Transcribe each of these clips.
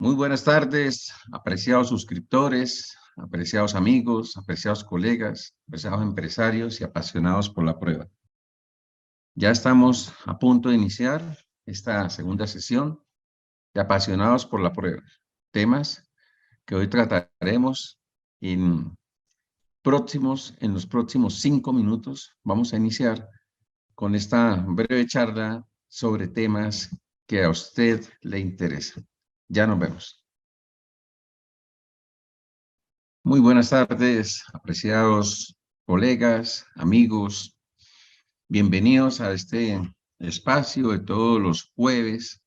Muy buenas tardes, apreciados suscriptores, apreciados amigos, apreciados colegas, apreciados empresarios y apasionados por la prueba. Ya estamos a punto de iniciar esta segunda sesión de apasionados por la prueba. Temas que hoy trataremos en los próximos 5 minutos. Vamos a iniciar con esta breve charla sobre temas que a usted le interesan. Ya nos vemos. Muy buenas tardes, apreciados colegas, amigos. Bienvenidos a este espacio de todos los jueves.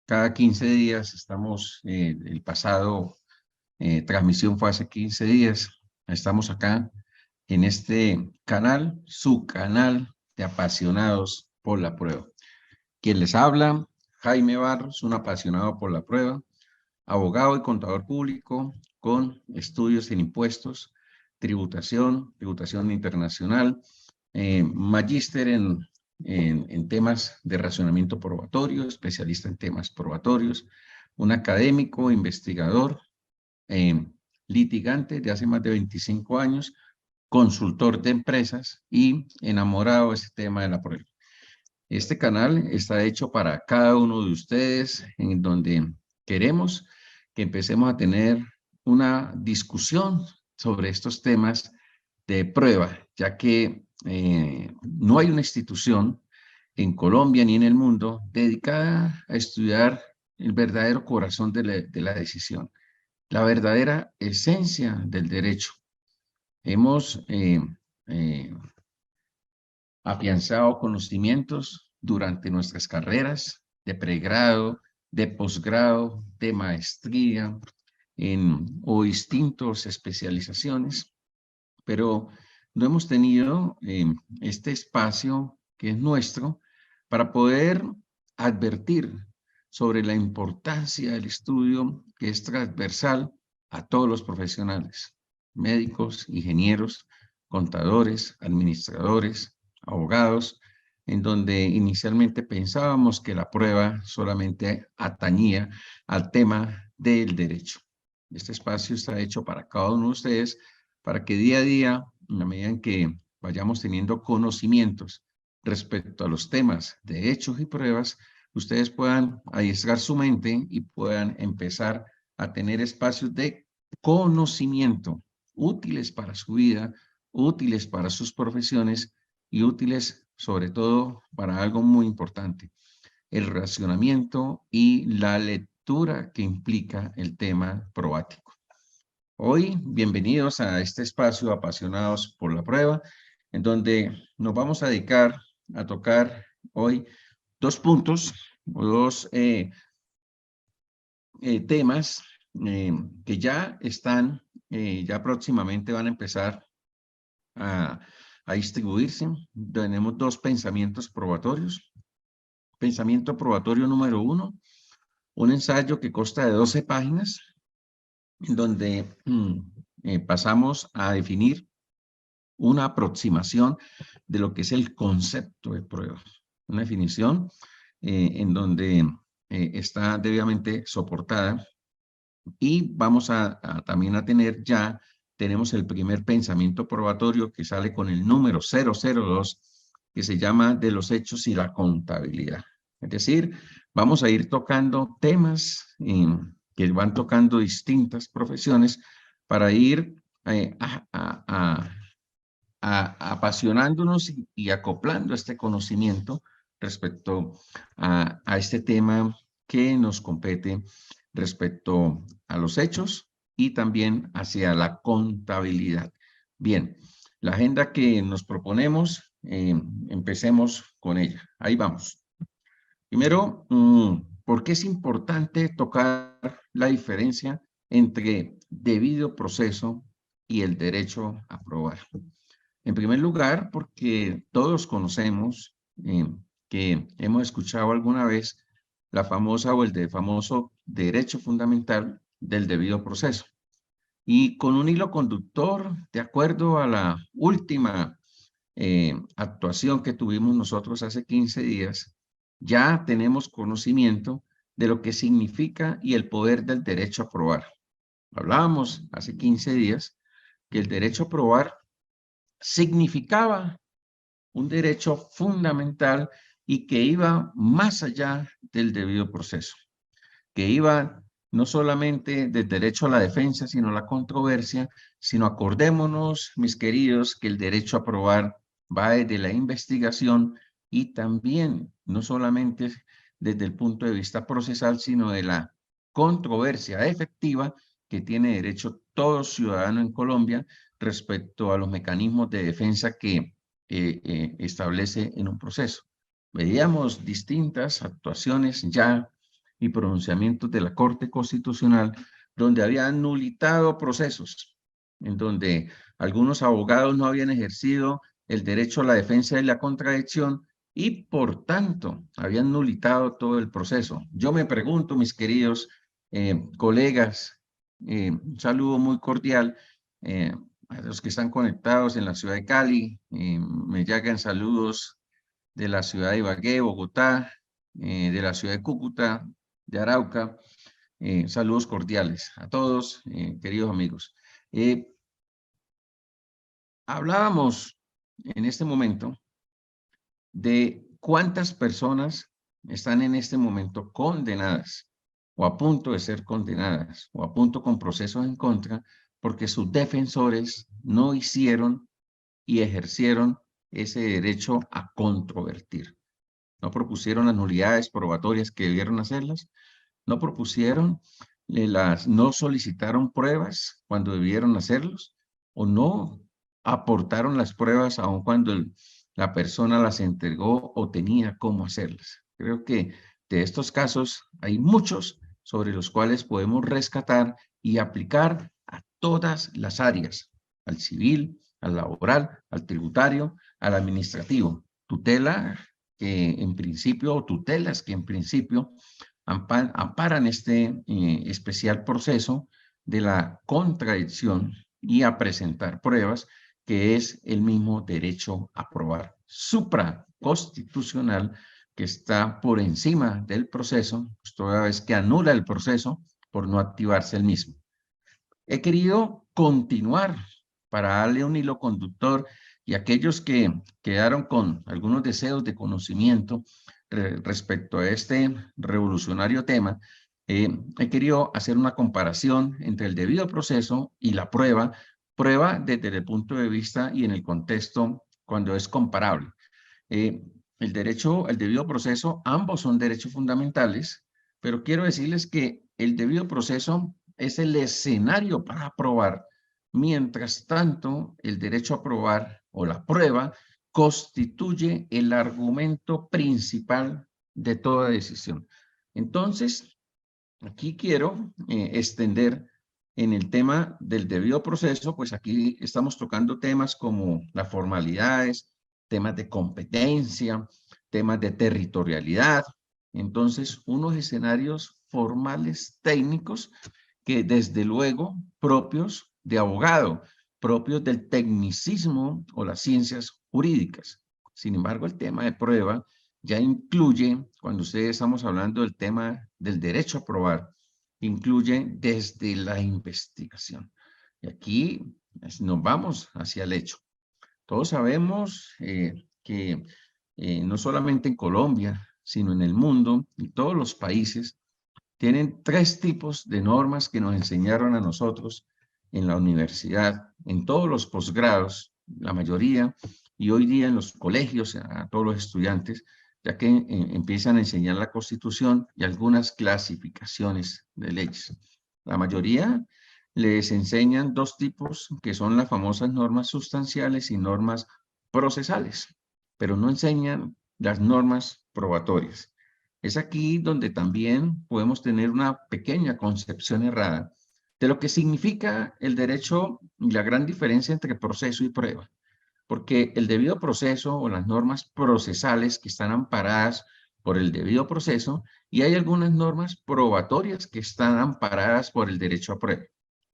Cada 15 días estamos, el pasado transmisión fue hace 15 días. Estamos acá en este canal, su canal de apasionados por la prueba. Quien les habla, Jaime Barros, un apasionado por la prueba, abogado y contador público con estudios en impuestos, tributación internacional, magíster en temas de racionamiento probatorio, especialista en temas probatorios, un académico, investigador, litigante de hace más de 25 años, consultor de empresas y enamorado de este tema de la prueba. Este canal está hecho para cada uno de ustedes, en donde queremos que empecemos a tener una discusión sobre estos temas de prueba, ya que no hay una institución en Colombia ni en el mundo dedicada a estudiar el verdadero corazón de la decisión, la verdadera esencia del derecho. Hemos afianzado conocimientos durante nuestras carreras de pregrado, de posgrado, de maestría o distintas especializaciones, pero no hemos tenido este espacio que es nuestro para poder advertir sobre la importancia del estudio que es transversal a todos los profesionales, médicos, ingenieros, contadores, administradores, abogados, en donde inicialmente pensábamos que la prueba solamente atañía al tema del derecho. Este espacio está hecho para cada uno de ustedes, para que día a día, en la medida en que vayamos teniendo conocimientos respecto a los temas de hechos y pruebas, ustedes puedan adiestrar su mente y puedan empezar a tener espacios de conocimiento útiles para su vida, útiles para sus profesiones y útiles sobre todo para algo muy importante, el racionamiento y la lectura que implica el tema probático. Hoy, bienvenidos a este espacio Apasionados por la Prueba, en donde nos vamos a dedicar a tocar hoy dos puntos o dos temas que ya están, ya próximamente van a empezar a distribuirse. Tenemos dos pensamientos probatorios. Pensamiento probatorio número 1, un ensayo que consta de 12 páginas, en donde pasamos a definir una aproximación de lo que es el concepto de prueba. Una definición en donde está debidamente soportada, y vamos también a tener tenemos el primer pensamiento probatorio que sale con el número 002, que se llama de los hechos y la contabilidad. Es decir, vamos a ir tocando temas que van tocando distintas profesiones para ir apasionándonos y acoplando este conocimiento respecto a este tema que nos compete respecto a los hechos y también hacia la contabilidad. Bien, la agenda que nos proponemos, empecemos con ella. Ahí vamos. Primero, ¿por qué es importante tocar la diferencia entre debido proceso y el derecho a probar? En primer lugar, porque todos conocemos que hemos escuchado alguna vez la famosa o el famoso derecho fundamental del debido proceso. Y con un hilo conductor, de acuerdo a la última actuación que tuvimos nosotros hace 15 días, ya tenemos conocimiento de lo que significa y el poder del derecho a probar. Hablábamos hace 15 días que el derecho a probar significaba un derecho fundamental y que iba más allá del debido proceso, que iba no solamente del derecho a la defensa, sino a la controversia, sino acordémonos, mis queridos, que el derecho a probar va desde la investigación y también no solamente desde el punto de vista procesal, sino de la controversia efectiva que tiene derecho todo ciudadano en Colombia respecto a los mecanismos de defensa que establece en un proceso. Veíamos distintas actuaciones ya y pronunciamientos de la Corte Constitucional donde habían nulitado procesos, en donde algunos abogados no habían ejercido el derecho a la defensa y la contradicción y por tanto habían nulitado todo el proceso. Yo me pregunto, mis queridos colegas, un saludo muy cordial a los que están conectados en la ciudad de Cali, me llegan saludos de la ciudad de Ibagué, Bogotá, de la ciudad de Cúcuta, de Arauca. Saludos cordiales a todos, queridos amigos. Hablábamos en este momento de cuántas personas están en este momento condenadas o a punto de ser condenadas o a punto con procesos en contra porque sus defensores no hicieron y ejercieron ese derecho a controvertir. No propusieron las nulidades probatorias que debieron hacerlas, no propusieron, no solicitaron pruebas cuando debieron hacerlos, o no aportaron las pruebas aun cuando la persona las entregó o tenía cómo hacerlas. Creo que de estos casos hay muchos sobre los cuales podemos rescatar y aplicar a todas las áreas, al civil, al laboral, al tributario, al administrativo. Tutela que en principio, o tutelas que en principio amparan este especial proceso de la contradicción y a presentar pruebas, que es el mismo derecho a probar supraconstitucional que está por encima del proceso, pues toda vez que anula el proceso por no activarse el mismo. He querido continuar para darle un hilo conductor y aquellos que quedaron con algunos deseos de conocimiento respecto a este revolucionario tema, he querido hacer una comparación entre el debido proceso y la prueba desde el punto de vista y en el contexto cuando es comparable. El derecho, el debido proceso, ambos son derechos fundamentales, pero quiero decirles que el debido proceso es el escenario para probar. Mientras tanto, el derecho a probar o la prueba constituye el argumento principal de toda decisión. Entonces, aquí quiero extender en el tema del debido proceso, pues aquí estamos tocando temas como las formalidades, temas de competencia, temas de territorialidad. Entonces, unos escenarios formales técnicos que desde luego propios de abogado, propios del tecnicismo o las ciencias jurídicas. Sin embargo, el tema de prueba ya incluye, cuando ustedes estamos hablando del tema del derecho a probar, incluye desde la investigación. Y aquí nos vamos hacia el hecho. Todos sabemos que no solamente en Colombia, sino en el mundo y todos los países, tienen tres tipos de normas que nos enseñaron a nosotros en la universidad, en todos los posgrados, la mayoría, y hoy día en los colegios, a todos los estudiantes, ya que empiezan a enseñar la Constitución y algunas clasificaciones de leyes. La mayoría les enseñan dos tipos, que son las famosas normas sustanciales y normas procesales, pero no enseñan las normas probatorias. Es aquí donde también podemos tener una pequeña concepción errada de lo que significa el derecho y la gran diferencia entre proceso y prueba. Porque el debido proceso o las normas procesales que están amparadas por el debido proceso y hay algunas normas probatorias que están amparadas por el derecho a prueba.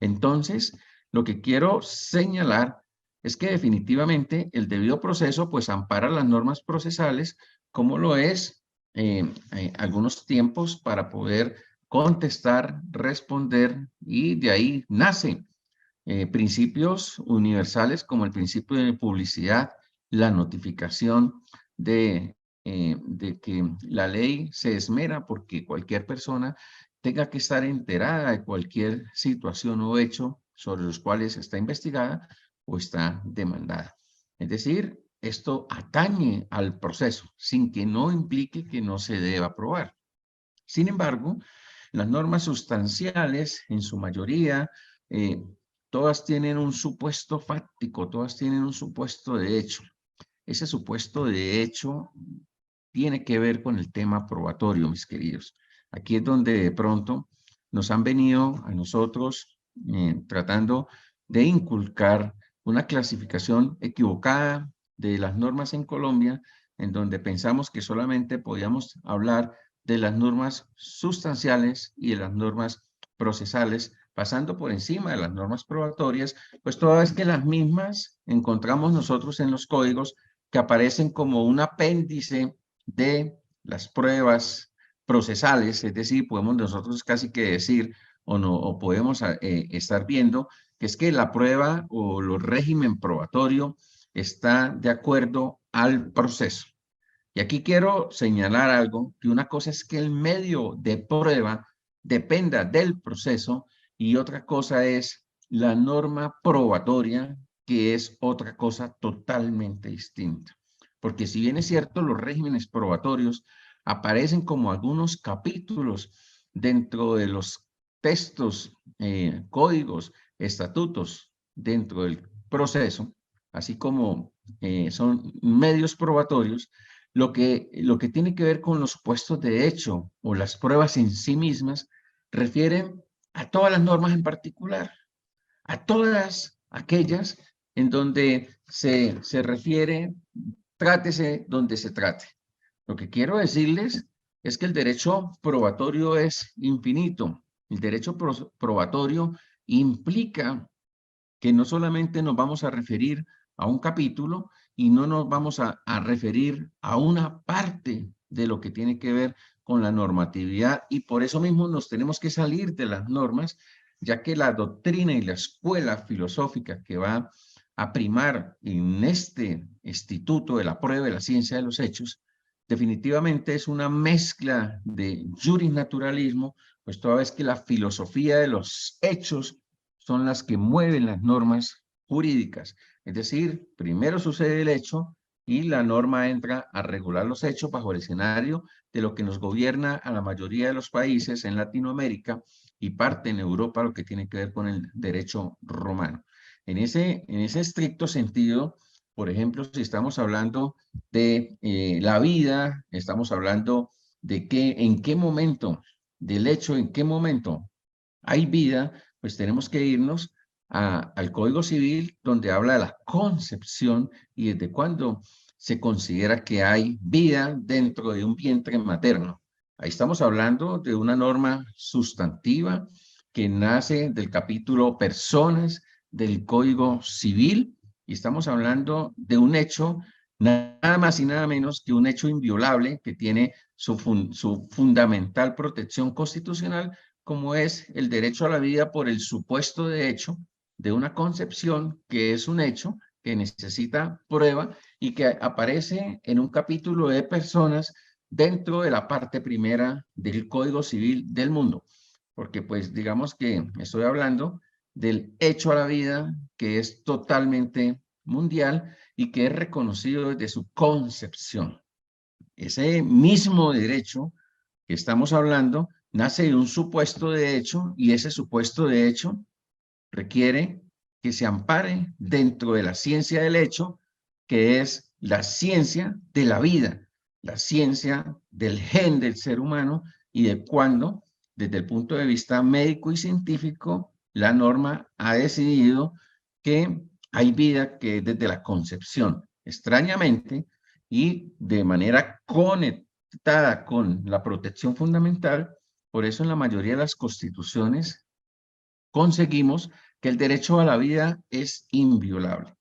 Entonces, lo que quiero señalar es que definitivamente el debido proceso pues ampara las normas procesales como lo es algunos tiempos para poder contestar, responder, y de ahí nacen principios universales como el principio de publicidad, la notificación de que la ley se esmera porque cualquier persona tenga que estar enterada de cualquier situación o hecho sobre los cuales está investigada o está demandada. Es decir, esto atañe al proceso sin que no implique que no se deba aprobar. Sin embargo, las normas sustanciales, en su mayoría, eh, todas tienen un supuesto fáctico, todas tienen un supuesto de hecho. Ese supuesto de hecho tiene que ver con el tema probatorio, mis queridos. Aquí es donde de pronto nos han venido a nosotros tratando de inculcar una clasificación equivocada de las normas en Colombia, en donde pensamos que solamente podíamos hablar de las normas sustanciales y de las normas procesales, pasando por encima de las normas probatorias, pues toda vez que las mismas encontramos nosotros en los códigos que aparecen como un apéndice de las pruebas procesales, es decir, podemos nosotros casi que decir o no, o podemos estar viendo que es que la prueba o el régimen probatorio está de acuerdo al proceso. Y aquí quiero señalar algo, que una cosa es que el medio de prueba dependa del proceso y otra cosa es la norma probatoria, que es otra cosa totalmente distinta. Porque si bien es cierto, los regímenes probatorios aparecen como algunos capítulos dentro de los textos, códigos, estatutos dentro del proceso, así como son medios probatorios, lo que tiene que ver con los supuestos de hecho o las pruebas en sí mismas refieren a todas las normas en particular, a todas aquellas en donde se refiere, trátese donde se trate. Lo que quiero decirles es que el derecho probatorio es infinito. El derecho probatorio implica que no solamente nos vamos a referir a un capítulo y no nos vamos a referir a una parte de lo que tiene que ver con la normatividad, y por eso mismo nos tenemos que salir de las normas, ya que la doctrina y la escuela filosófica que va a primar en este instituto de la prueba de la ciencia de los hechos, definitivamente es una mezcla de jurisnaturalismo, pues toda vez que la filosofía de los hechos son las que mueven las normas jurídicas. Es decir, primero sucede el hecho y la norma entra a regular los hechos bajo el escenario de lo que nos gobierna a la mayoría de los países en Latinoamérica y parte en Europa, lo que tiene que ver con el derecho romano. En ese estricto sentido, por ejemplo, si estamos hablando de la vida, estamos hablando de en qué momento, del hecho, en qué momento hay vida, pues tenemos que irnos al Código Civil, donde habla de la concepción y desde cuándo se considera que hay vida dentro de un vientre materno. Ahí estamos hablando de una norma sustantiva que nace del capítulo Personas del Código Civil, y estamos hablando de un hecho, nada más y nada menos que un hecho inviolable que tiene su fundamental protección constitucional, como es el derecho a la vida por el supuesto de hecho de una concepción que es un hecho que necesita prueba y que aparece en un capítulo de Personas dentro de la parte primera del Código Civil del mundo. Porque pues digamos que estoy hablando del hecho a la vida que es totalmente mundial y que es reconocido desde su concepción. Ese mismo derecho que estamos hablando nace de un supuesto de hecho, y ese supuesto de hecho requiere que se ampare dentro de la ciencia del hecho, que es la ciencia de la vida, la ciencia del gen del ser humano y de cuándo, desde el punto de vista médico y científico, la norma ha decidido que hay vida que desde la concepción. Extrañamente y de manera conectada con la protección fundamental, por eso en la mayoría de las constituciones conseguimos que el derecho a la vida es inviolable.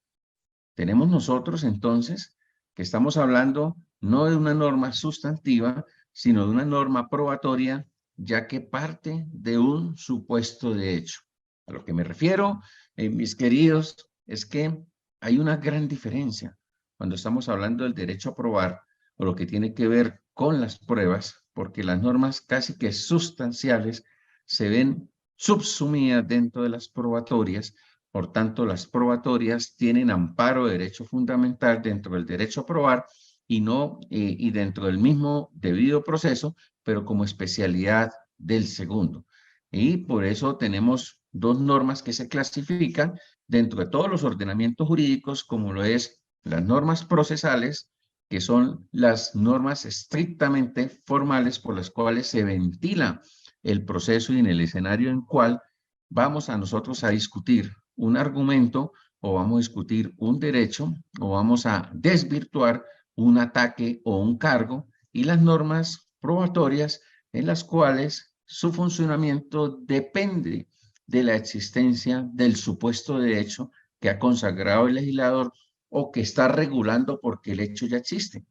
Tenemos nosotros entonces que estamos hablando no de una norma sustantiva, sino de una norma probatoria, ya que parte de un supuesto de hecho. A lo que me refiero, mis queridos, es que hay una gran diferencia cuando estamos hablando del derecho a probar o lo que tiene que ver con las pruebas, porque las normas casi que sustanciales se ven subsumidas dentro de las probatorias. Por tanto, las probatorias tienen amparo de derecho fundamental dentro del derecho a probar y no y dentro del mismo debido proceso, pero como especialidad del segundo. Y por eso tenemos dos normas que se clasifican dentro de todos los ordenamientos jurídicos, como lo es las normas procesales, que son las normas estrictamente formales por las cuales se ventila el proceso y en el escenario en cual vamos a nosotros a discutir un argumento o vamos a discutir un derecho o vamos a desvirtuar un ataque o un cargo, y las normas probatorias en las cuales su funcionamiento depende de la existencia del supuesto de hecho que ha consagrado el legislador o que está regulando porque el hecho ya existe.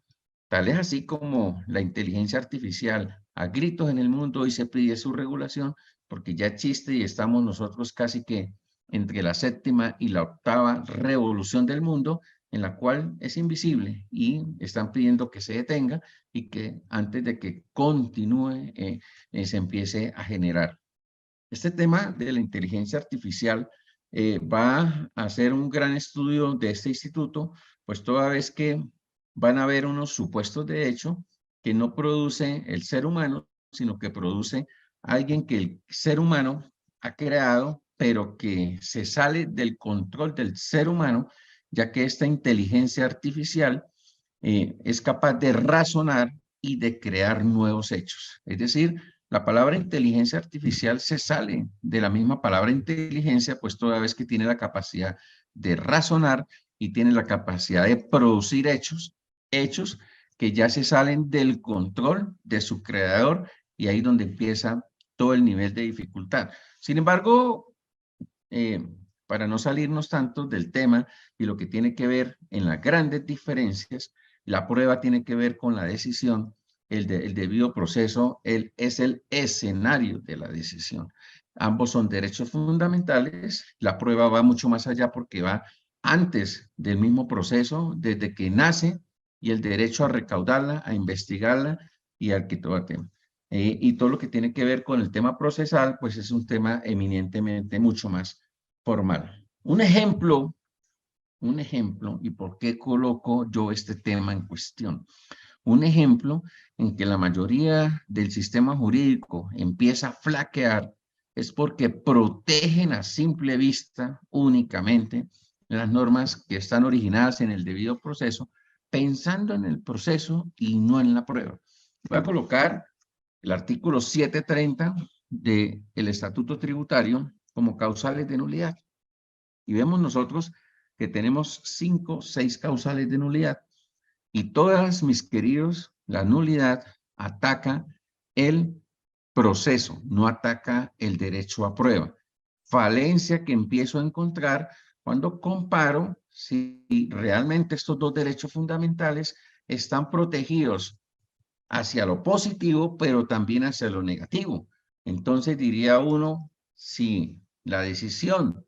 Tal es así como la inteligencia artificial a gritos en el mundo hoy se pide su regulación porque ya existe y estamos nosotros casi que entre la séptima y la octava revolución del mundo, en la cual es invisible y están pidiendo que se detenga y que antes de que continúe se empiece a generar. Este tema de la inteligencia artificial va a hacer un gran estudio de este instituto, pues toda vez que van a haber unos supuestos de hecho que no produce el ser humano, sino que produce alguien que el ser humano ha creado, pero que se sale del control del ser humano, ya que esta inteligencia artificial es capaz de razonar y de crear nuevos hechos. Es decir, la palabra inteligencia artificial se sale de la misma palabra inteligencia, pues toda vez que tiene la capacidad de razonar y tiene la capacidad de producir hechos que ya se salen del control de su creador, y ahí es donde empieza todo el nivel de dificultad. Sin embargo, para no salirnos tanto del tema y lo que tiene que ver en las grandes diferencias, la prueba tiene que ver con la decisión, el debido proceso, es el escenario de la decisión. Ambos son derechos fundamentales, la prueba va mucho más allá porque va antes del mismo proceso, desde que nace, y el derecho a recaudarla, a investigarla y al que todo tema. Y todo lo que tiene que ver con el tema procesal, pues es un tema eminentemente mucho más formal. Un ejemplo, y por qué coloco yo este tema en cuestión. Un ejemplo en que la mayoría del sistema jurídico empieza a flaquear es porque protegen a simple vista únicamente las normas que están originadas en el debido proceso, pensando en el proceso y no en la prueba. Voy a colocar el artículo 730 del Estatuto Tributario como causales de nulidad. Y vemos nosotros que tenemos 5 o 6 causales de nulidad. Y todas, mis queridos, la nulidad ataca el proceso, no ataca el derecho a prueba. Falencia que empiezo a encontrar cuando comparo si realmente estos dos derechos fundamentales están protegidos hacia lo positivo, pero también hacia lo negativo. Entonces diría uno, si la decisión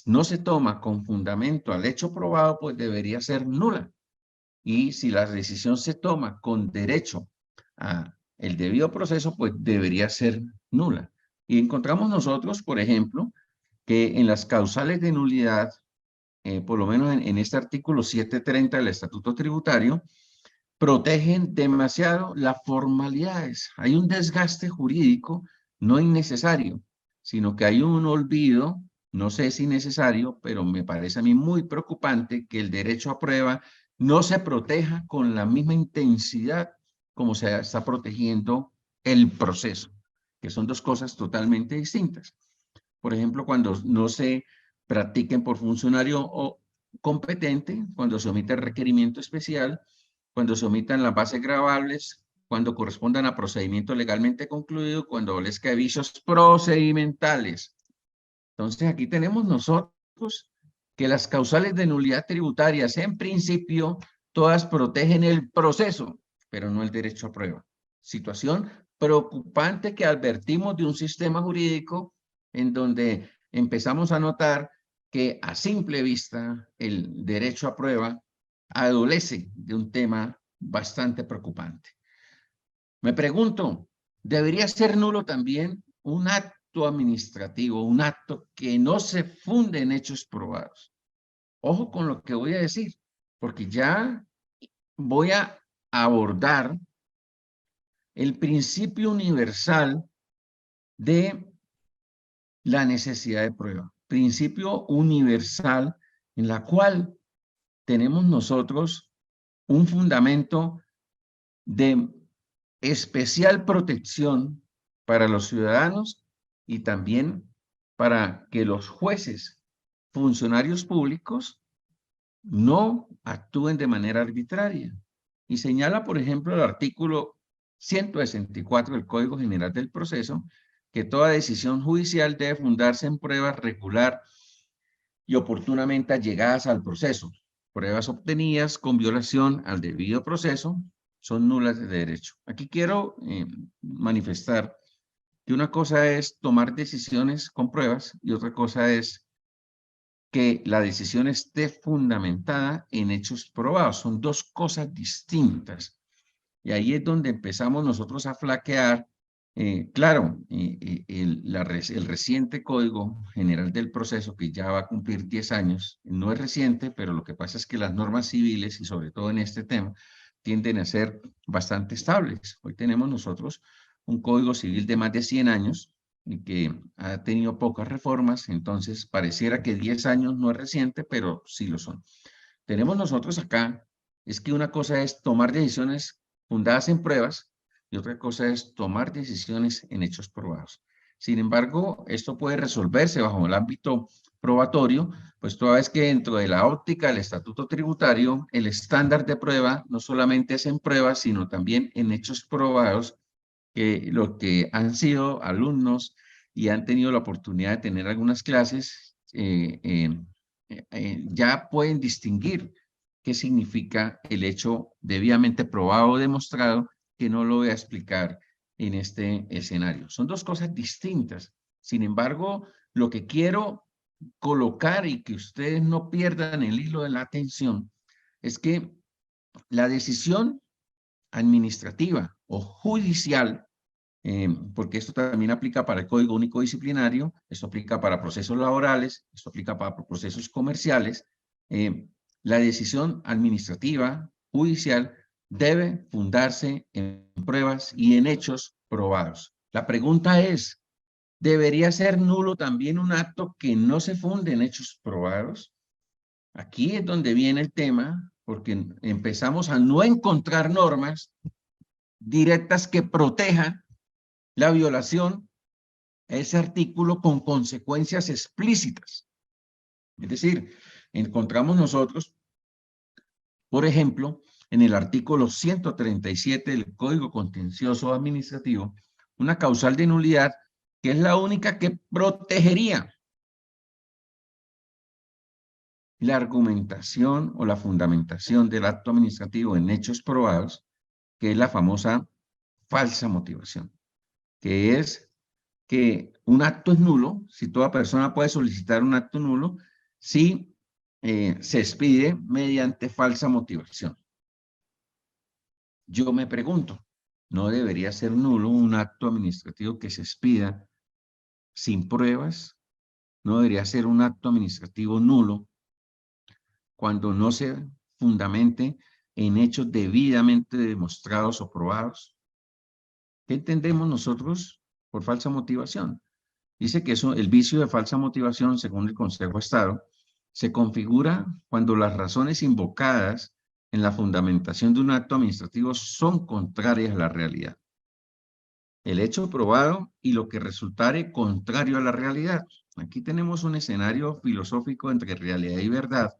no se toma con fundamento al hecho probado, pues debería ser nula. Y si la decisión se toma con derecho a el debido proceso, pues debería ser nula. Y encontramos nosotros, por ejemplo, que en las causales de nulidad, por lo menos en este artículo 730 del Estatuto Tributario, protegen demasiado las formalidades. Hay un desgaste jurídico no innecesario, sino que hay un olvido, no sé si necesario, pero me parece a mí muy preocupante que el derecho a prueba no se proteja con la misma intensidad como se está protegiendo el proceso, que son dos cosas totalmente distintas. Por ejemplo, cuando no se practiquen por funcionario o competente, cuando se omite el requerimiento especial, cuando se omitan las bases gravables, cuando correspondan a procedimiento legalmente concluido, cuando adolezca de vicios procedimentales. Entonces, aquí tenemos nosotros que las causales de nulidad tributarias, en principio, todas protegen el proceso, pero no el derecho a prueba. situación preocupante que advertimos de un sistema jurídico en donde empezamos a notar que a simple vista el derecho a prueba adolece de un tema bastante preocupante. Me pregunto, ¿debería ser nulo también un acto administrativo, un acto que no se funde en hechos probados? Ojo con lo que voy a decir, porque ya voy a abordar el principio universal de la necesidad de prueba. Principio universal en la cual tenemos nosotros un fundamento de especial protección para los ciudadanos y también para que los jueces, funcionarios públicos, no actúen de manera arbitraria. Y señala, por ejemplo, el artículo 164 del Código General del Proceso, que toda decisión judicial debe fundarse en pruebas regular y oportunamente allegadas al proceso. Pruebas obtenidas con violación al debido proceso son nulas de derecho. Aquí quiero manifestar que una cosa es tomar decisiones con pruebas y otra cosa es que la decisión esté fundamentada en hechos probados. Son dos cosas distintas. Y ahí es donde empezamos nosotros a flaquear. Claro, el reciente Código General del Proceso, que ya va a cumplir 10 años, no es reciente, pero lo que pasa es que las normas civiles, y sobre todo en este tema, tienden a ser bastante estables. Hoy tenemos nosotros un Código Civil de más de 100 años, y que ha tenido pocas reformas, entonces pareciera que 10 años no es reciente, pero sí lo son. Tenemos nosotros acá, es que una cosa es tomar decisiones fundadas en pruebas y otra cosa es tomar decisiones en hechos probados. Sin embargo, esto puede resolverse bajo el ámbito probatorio, pues toda vez que dentro de la óptica del estatuto tributario, el estándar de prueba no solamente es en pruebas, sino también en hechos probados, que los que han sido alumnos y han tenido la oportunidad de tener algunas clases, ya pueden distinguir qué significa el hecho debidamente probado o demostrado, que no lo voy a explicar en este escenario. Son dos cosas distintas. Sin embargo, lo que quiero colocar y que ustedes no pierdan el hilo de la atención es que la decisión administrativa o judicial, porque esto también aplica para el Código Único Disciplinario, esto aplica para procesos laborales, esto aplica para procesos comerciales. La decisión administrativa judicial debe fundarse en pruebas y en hechos probados. La pregunta es, ¿debería ser nulo también un acto que no se funde en hechos probados? Aquí es donde viene el tema, porque empezamos a no encontrar normas directas que protejan la violación a ese artículo con consecuencias explícitas. Es decir, encontramos nosotros, por ejemplo, en el artículo 137 del Código Contencioso Administrativo, una causal de nulidad que es la única que protegería la argumentación o la fundamentación del acto administrativo en hechos probados, que es la famosa falsa motivación, que es que un acto es nulo, si toda persona puede solicitar un acto nulo, si se expide mediante falsa motivación. Yo me pregunto, ¿no debería ser nulo un acto administrativo que se expida sin pruebas? ¿No debería ser un acto administrativo nulo cuando no se fundamente en hechos debidamente demostrados o probados? ¿Qué entendemos nosotros por falsa motivación? Dice que eso, el vicio de falsa motivación, según el Consejo de Estado, se configura cuando las razones invocadas en la fundamentación de un acto administrativo son contrarias a la realidad. El hecho probado y lo que resultare contrario a la realidad. Aquí tenemos un escenario filosófico entre realidad y verdad,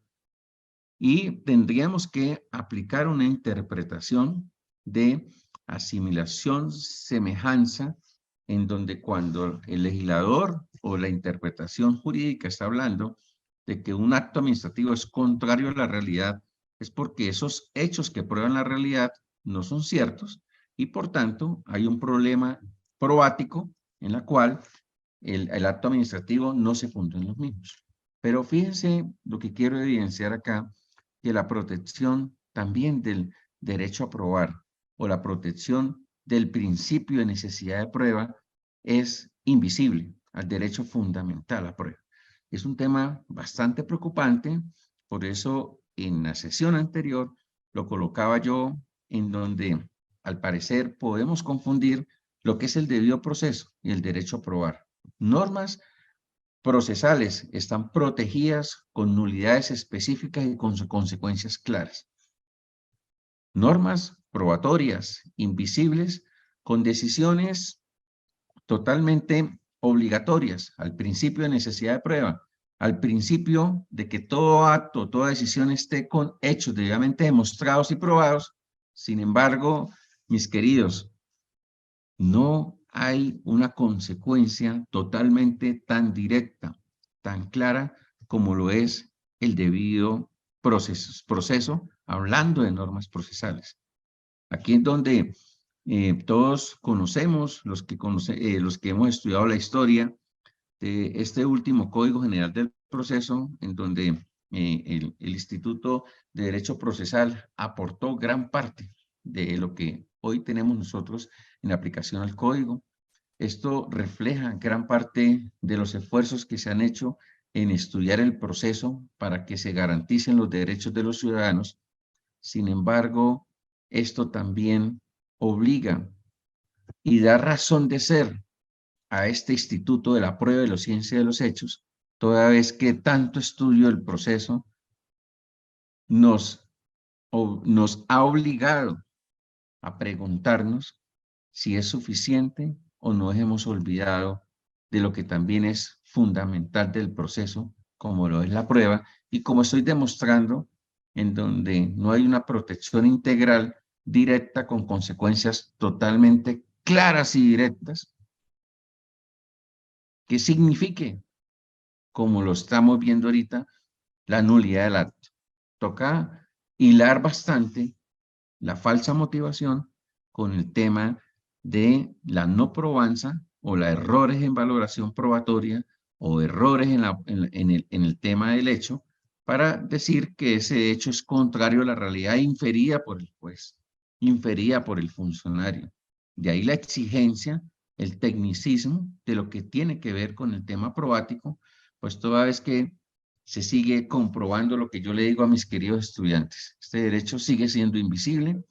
y tendríamos que aplicar una interpretación de asimilación, semejanza, en donde cuando el legislador o la interpretación jurídica está hablando de que un acto administrativo es contrario a la realidad, es porque esos hechos que prueban la realidad no son ciertos, y por tanto hay un problema probático en la cual el acto administrativo no se fundó en los mismos. Pero fíjense lo que quiero evidenciar acá, que la protección también del derecho a probar o la protección del principio de necesidad de prueba es invisible al derecho fundamental a prueba. Es un tema bastante preocupante, por eso en la sesión anterior lo colocaba yo en donde al parecer podemos confundir lo que es el debido proceso y el derecho a probar. Normas procesales están protegidas con nulidades específicas y con consecuencias claras. Normas probatorias invisibles con decisiones totalmente obligatorias al principio de necesidad de prueba, al principio de que todo acto, toda decisión esté con hechos debidamente demostrados y probados. Sin embargo, mis queridos, no hay una consecuencia totalmente tan directa, tan clara como lo es el debido proceso, hablando de normas procesales. Aquí es donde todos conocemos, los que hemos estudiado la historia de este último Código General del Proceso, en donde el Instituto de Derecho Procesal aportó gran parte de lo que hoy tenemos nosotros en aplicación al Código. Esto refleja gran parte de los esfuerzos que se han hecho en estudiar el proceso para que se garanticen los derechos de los ciudadanos. Sin embargo, esto también obliga y da razón de ser a este Instituto de la Prueba de la Ciencia de los Hechos, toda vez que tanto estudio del proceso nos ha obligado a preguntarnos si es suficiente o nos hemos olvidado de lo que también es fundamental del proceso, como lo es la prueba, y como estoy demostrando, en donde no hay una protección integral directa con consecuencias totalmente claras y directas, que signifique, como lo estamos viendo ahorita, la nulidad del acto. Toca hilar bastante la falsa motivación con el tema de la no probanza o los errores en valoración probatoria o errores en el tema del hecho para decir que ese hecho es contrario a la realidad inferida por el juez, inferida por el funcionario. De ahí la exigencia, el tecnicismo de lo que tiene que ver con el tema probático, pues toda vez que se sigue comprobando lo que yo le digo a mis queridos estudiantes. Este derecho sigue siendo invisible,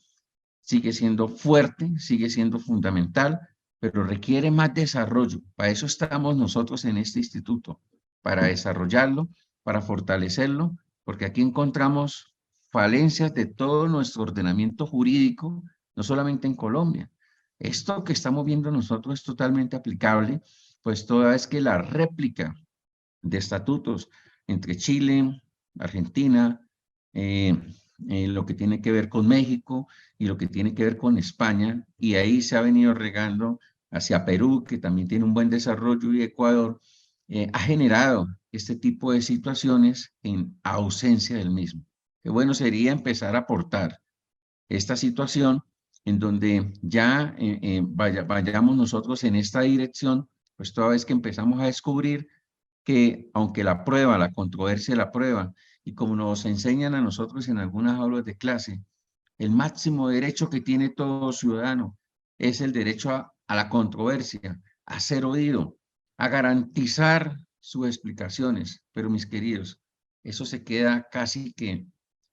sigue siendo fuerte, sigue siendo fundamental, pero requiere más desarrollo. Para eso estamos nosotros en este instituto, para desarrollarlo, para fortalecerlo, porque aquí encontramos falencias de todo nuestro ordenamiento jurídico, no solamente en Colombia. Esto que estamos viendo nosotros es totalmente aplicable, pues toda vez que la réplica de estatutos entre Chile, Argentina, lo que tiene que ver con México y lo que tiene que ver con España, y ahí se ha venido regando hacia Perú, que también tiene un buen desarrollo, y Ecuador, ha generado este tipo de situaciones en ausencia del mismo. Qué bueno sería empezar a aportar esta situación en donde ya vayamos nosotros en esta dirección, pues toda vez que empezamos a descubrir que aunque la prueba, la controversia de la prueba, y como nos enseñan a nosotros en algunas aulas de clase, el máximo derecho que tiene todo ciudadano es el derecho a la controversia, a ser oído, a garantizar sus explicaciones. Pero mis queridos, eso se queda casi que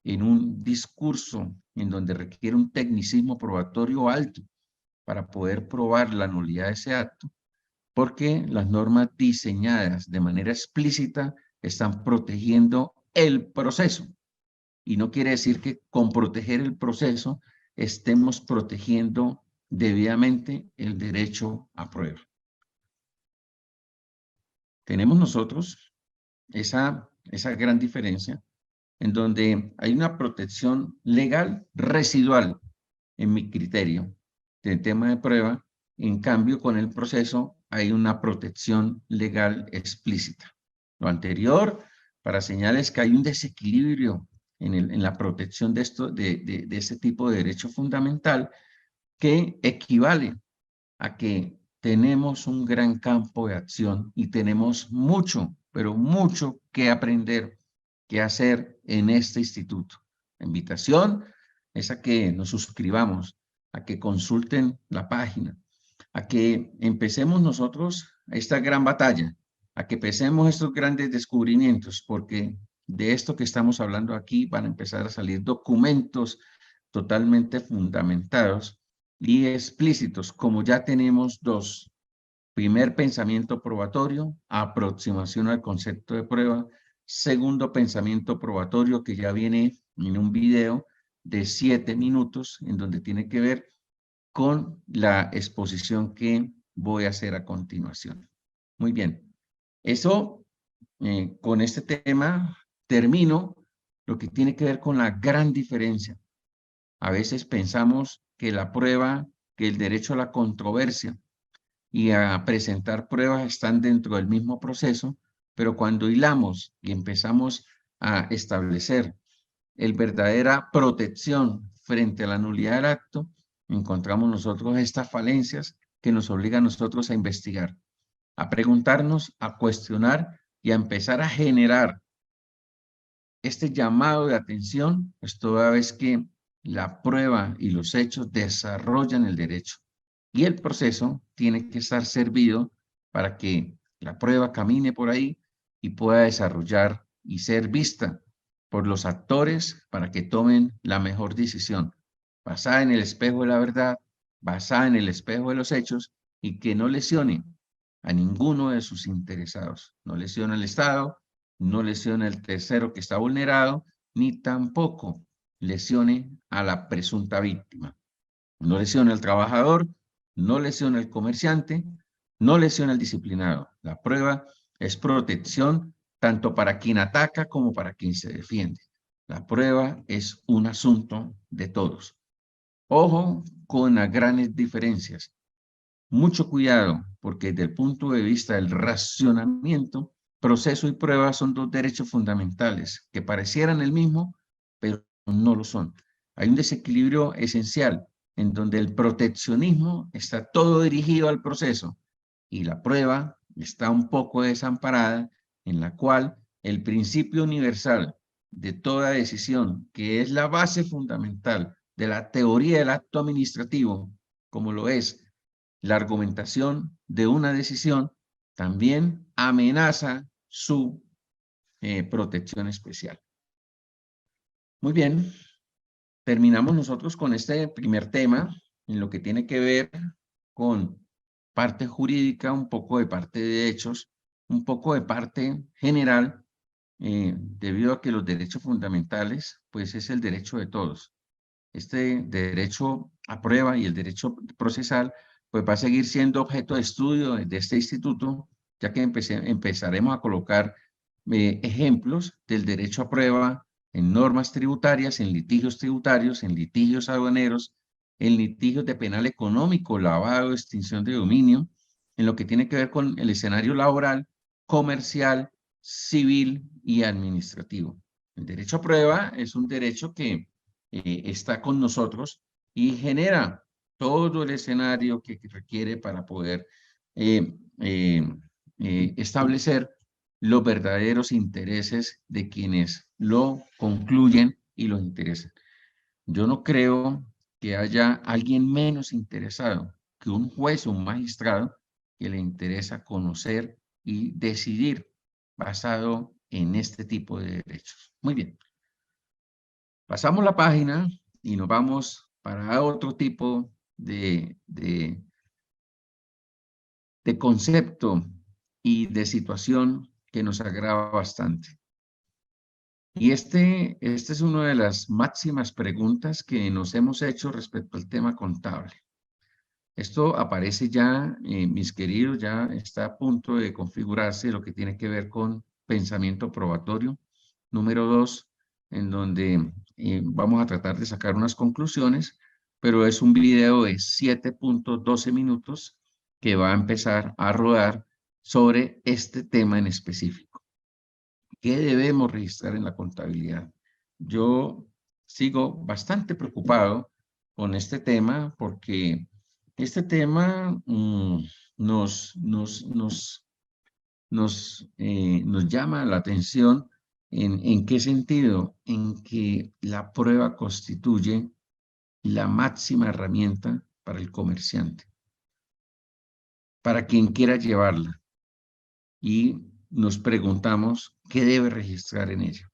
en un discurso en donde requiere un tecnicismo probatorio alto para poder probar la nulidad de ese acto, porque las normas diseñadas de manera explícita están protegiendo el proceso. Y no quiere decir que con proteger el proceso estemos protegiendo debidamente el derecho a prueba. Tenemos nosotros esa gran diferencia en donde hay una protección legal residual, en mi criterio, del tema de prueba. En cambio, con el proceso hay una protección legal explícita. Lo anterior, para señalar que hay un desequilibrio en la protección de este tipo de derecho fundamental, que equivale a que tenemos un gran campo de acción y tenemos mucho, pero mucho que aprender, que hacer en este instituto. La invitación es a que nos suscribamos, a que consulten la página, a que empecemos nosotros esta gran batalla, a que empecemos estos grandes descubrimientos, porque de esto que estamos hablando aquí van a empezar a salir documentos totalmente fundamentados y explícitos, como ya tenemos dos. Primer pensamiento probatorio, aproximación al concepto de prueba. Segundo pensamiento probatorio, que ya viene en un video de 7 minutos, en donde tiene que ver con la exposición que voy a hacer a continuación. Muy bien. Eso, con este tema, termino lo que tiene que ver con la gran diferencia. A veces pensamos que la prueba, que el derecho a la controversia y a presentar pruebas están dentro del mismo proceso, pero cuando hilamos y empezamos a establecer el verdadera protección frente a la nulidad del acto, encontramos nosotros estas falencias que nos obligan a nosotros a investigar, a preguntarnos, a cuestionar y a empezar a generar este llamado de atención, pues toda vez que la prueba y los hechos desarrollan el derecho y el proceso tiene que estar servido para que la prueba camine por ahí y pueda desarrollar y ser vista por los actores para que tomen la mejor decisión, basada en el espejo de la verdad, basada en el espejo de los hechos y que no lesione a ninguno de sus interesados, no lesione al Estado, no lesione al tercero que está vulnerado, ni tampoco lesione a la presunta víctima. No lesione al trabajador, no lesione al comerciante, no lesione al disciplinado. La prueba es protección tanto para quien ataca como para quien se defiende. La prueba es un asunto de todos. Ojo con las grandes diferencias. Mucho cuidado, porque desde el punto de vista del racionamiento, proceso y prueba son dos derechos fundamentales que parecieran el mismo, pero no lo son. Hay un desequilibrio esencial en donde el proteccionismo está todo dirigido al proceso y la prueba está un poco desamparada, en la cual el principio universal de toda decisión, que es la base fundamental de la teoría del acto administrativo, como lo es la argumentación de una decisión, también amenaza su protección especial. Muy bien, terminamos nosotros con este primer tema en lo que tiene que ver con parte jurídica, un poco de parte de hechos, un poco de parte general, debido a que los derechos fundamentales, pues es el derecho de todos. Este derecho a prueba y el derecho procesal, pues va a seguir siendo objeto de estudio de este instituto, ya que empezaremos a colocar ejemplos del derecho a prueba en normas tributarias, en litigios tributarios, en litigios aduaneros, en litigios de penal económico, lavado, extinción de dominio, en lo que tiene que ver con el escenario laboral, comercial, civil y administrativo. El derecho a prueba es un derecho que está con nosotros y genera todo el escenario que requiere para poder establecer los verdaderos intereses de quienes lo concluyen y los interesan. Yo no creo que haya alguien menos interesado que un juez o un magistrado que le interesa conocer y decidir basado en este tipo de derechos. Muy bien. Pasamos la página y nos vamos para otro tipo de concepto y de situación que nos agrava bastante. Y esta es una de las máximas preguntas que nos hemos hecho respecto al tema contable. Esto aparece ya, mis queridos, ya está a punto de configurarse lo que tiene que ver con pensamiento probatorio. Número 2, en donde vamos a tratar de sacar unas conclusiones, pero es un video de 7.12 minutos que va a empezar a rodar sobre este tema en específico. ¿Qué debemos registrar en la contabilidad? Yo sigo bastante preocupado con este tema porque este tema nos llama la atención. ¿En qué sentido? En que la prueba constituye la máxima herramienta para el comerciante, para quien quiera llevarla. Y nos preguntamos qué debe registrar en ella.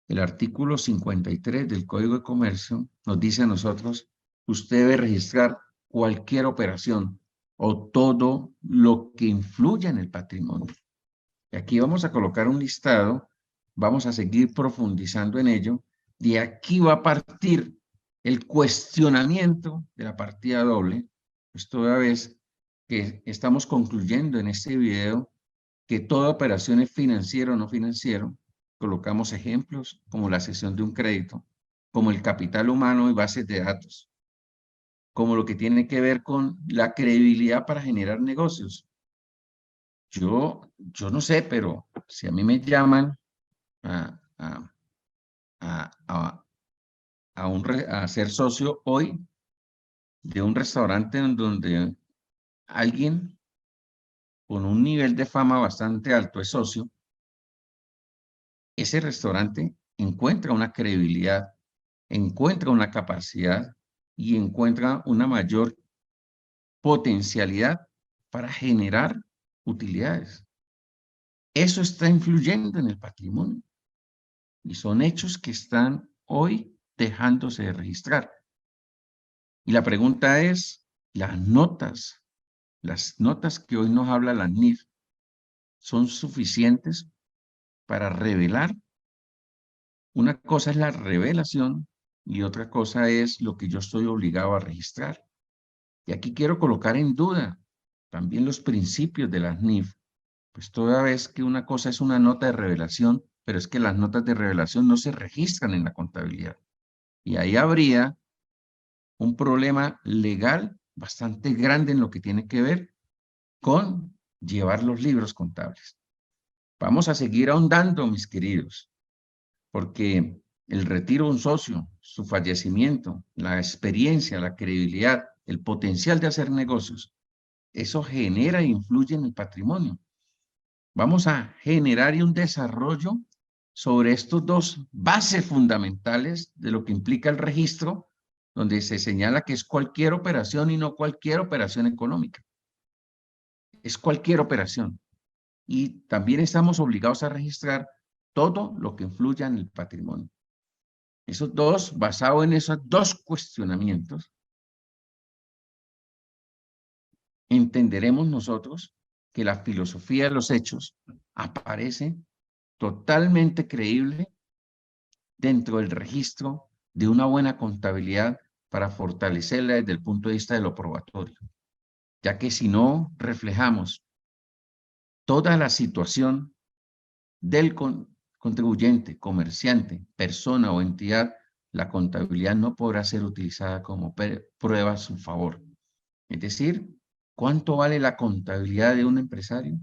El artículo 53 del Código de Comercio nos dice a nosotros, usted debe registrar cualquier operación o todo lo que influya en el patrimonio. Y aquí vamos a colocar un listado, vamos a seguir profundizando en ello. De aquí va a partir el cuestionamiento de la partida doble. Pues toda vez que estamos concluyendo en este video que toda operación es financiera o no financiero, colocamos ejemplos como la cesión de un crédito, como el capital humano y bases de datos, como lo que tiene que ver con la credibilidad para generar negocios. Yo no sé, pero si a mí me llaman a, a, a, a ser socio hoy de un restaurante en donde alguien con un nivel de fama bastante alto es socio, ese restaurante encuentra una credibilidad, encuentra una capacidad y encuentra una mayor potencialidad para generar utilidades. Eso está influyendo en el patrimonio y son hechos que están hoy dejándose de registrar. Y la pregunta es, las notas que hoy nos habla la NIF, ¿son suficientes para revelar? Una cosa es la revelación y otra cosa es lo que yo estoy obligado a registrar. Y aquí quiero colocar en duda también los principios de las NIF, pues toda vez que una cosa es una nota de revelación, pero es que las notas de revelación no se registran en la contabilidad. Y ahí habría un problema legal bastante grande en lo que tiene que ver con llevar los libros contables. Vamos a seguir ahondando, mis queridos, porque el retiro de un socio, su fallecimiento, la experiencia, la credibilidad, el potencial de hacer negocios, eso genera e influye en el patrimonio. Vamos a generar un desarrollo sobre estos dos bases fundamentales de lo que implica el registro, donde se señala que es cualquier operación y no cualquier operación económica. Es cualquier operación. Y también estamos obligados a registrar todo lo que influya en el patrimonio. Esos dos, basado en esos dos cuestionamientos, entenderemos nosotros que la filosofía de los hechos aparece totalmente creíble dentro del registro de una buena contabilidad para fortalecerla desde el punto de vista de lo probatorio, ya que si no reflejamos toda la situación del contribuyente, comerciante, persona o entidad, la contabilidad no podrá ser utilizada como prueba a su favor. Es decir, ¿cuánto vale la contabilidad de un empresario?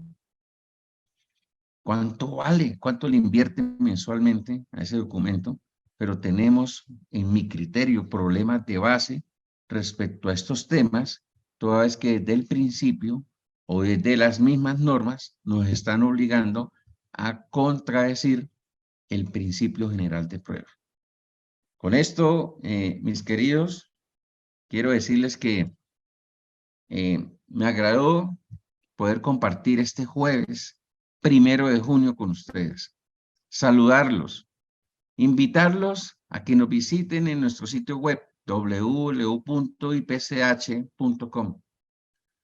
¿Cuánto vale? ¿Cuánto le invierte mensualmente a ese documento? Pero tenemos, en mi criterio, problemas de base respecto a estos temas, toda vez que desde el principio o desde las mismas normas nos están obligando a contradecir el principio general de prueba. Con esto, mis queridos, quiero decirles que me agradó poder compartir este jueves 1 de junio con ustedes. Saludarlos, invitarlos a que nos visiten en nuestro sitio web www.ipch.com,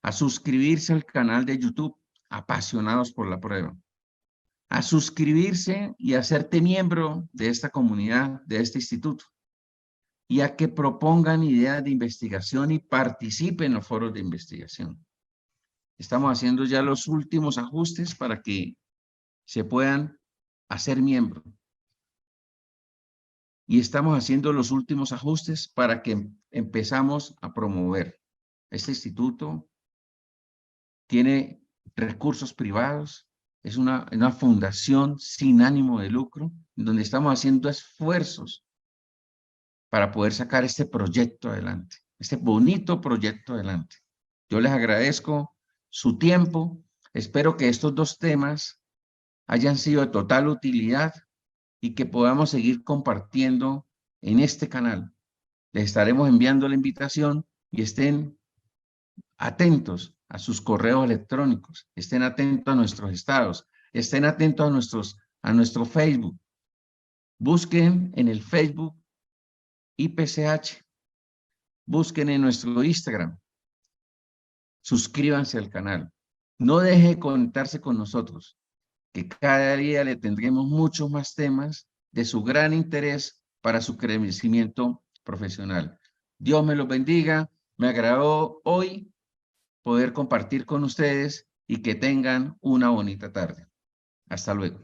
a suscribirse al canal de YouTube Apasionados por la Prueba, a suscribirse y hacerte miembro de esta comunidad, de este instituto, y a que propongan ideas de investigación y participen en los foros de investigación. Estamos haciendo ya los últimos ajustes para que se puedan hacer miembro. Y estamos haciendo los últimos ajustes para que empezamos a promover. Este instituto tiene recursos privados, es una fundación sin ánimo de lucro, donde estamos haciendo esfuerzos para poder sacar este proyecto adelante, este bonito proyecto adelante. Yo les agradezco su tiempo. Espero que estos dos temas hayan sido de total utilidad y que podamos seguir compartiendo en este canal. Les estaremos enviando la invitación y estén atentos a sus correos electrónicos, estén atentos a nuestros estados, estén atentos a nuestro Facebook. Busquen en el Facebook IPCH, busquen en nuestro Instagram, suscríbanse al canal. No deje de conectarse con nosotros, que cada día le tendremos muchos más temas de su gran interés para su crecimiento profesional. Dios me los bendiga. Me agradó hoy poder compartir con ustedes y que tengan una bonita tarde. Hasta luego.